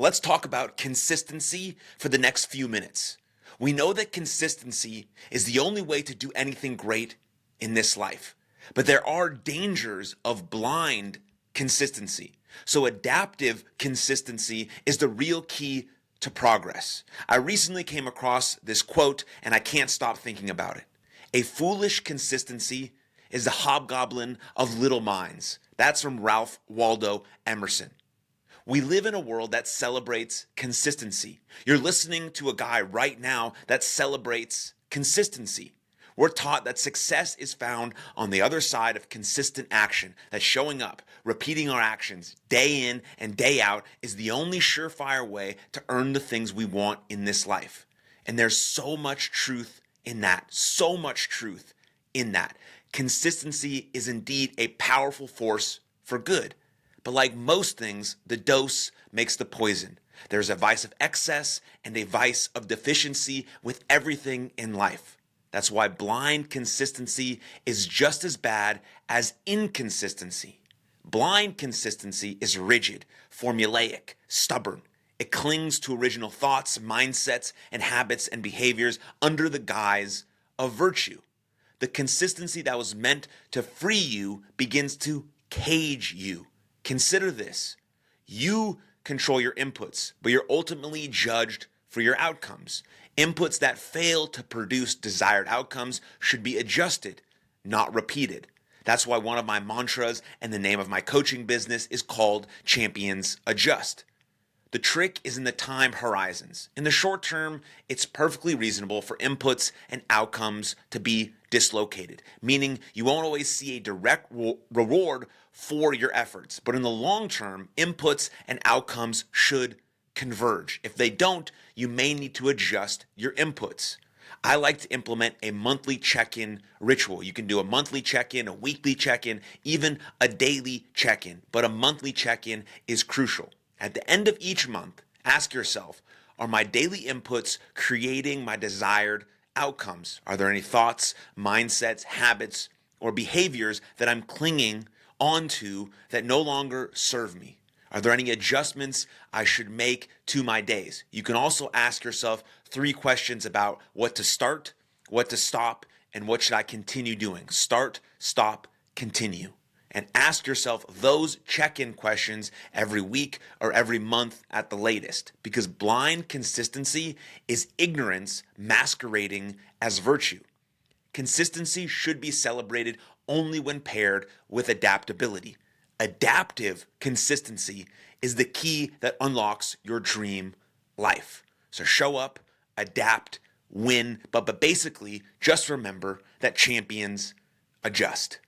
Let's talk about consistency for the next few minutes. We know that consistency is the only way to do anything great in this life, but there are dangers of blind consistency. So, adaptive consistency is the real key to progress. I recently came across this quote and I can't stop thinking about it. A foolish consistency is the hobgoblin of little minds. That's from Ralph Waldo Emerson. We live in a world that celebrates consistency. You're listening to a guy right now that celebrates consistency. We're taught that success is found on the other side of consistent action, that showing up, repeating our actions day in and day out is the only surefire way to earn the things we want in this life. And there's so much truth in that, so much truth in that. Consistency is indeed a powerful force for good. But like most things, the dose makes the poison. There's a vice of excess and a vice of deficiency with everything in life. That's why blind consistency is just as bad as inconsistency. Blind consistency is rigid, formulaic, stubborn. It clings to original thoughts, mindsets, and habits and behaviors under the guise of virtue. The consistency that was meant to free you begins to cage you. Consider this. You control your inputs, but you're ultimately judged for your outcomes. Inputs that fail to produce desired outcomes should be adjusted, not repeated. That's why one of my mantras and the name of my coaching business is called Champions Adjust. The trick is in the time horizons. In the short term, it's perfectly reasonable for inputs and outcomes to be dislocated, meaning you won't always see a direct reward for your efforts. But in the long term, inputs and outcomes should converge. If they don't, you may need to adjust your inputs. I like to implement a monthly check-in ritual. You can do a monthly check-in, a weekly check-in, even a daily check-in. But a monthly check-in is crucial. At the end of each month, ask yourself, are my daily inputs creating my desired outcomes? Are there any thoughts, mindsets, habits, or behaviors that I'm clinging onto that no longer serve me? Are there any adjustments I should make to my days? You can also ask yourself 3 questions about what to start, what to stop, and what should I continue doing? Start, stop, continue. And ask yourself those check-in questions every week or every month at the latest, because blind consistency is ignorance masquerading as virtue. Consistency should be celebrated only when paired with adaptability. Adaptive consistency is the key that unlocks your dream life. So show up, adapt, win, but basically just remember that champions adjust.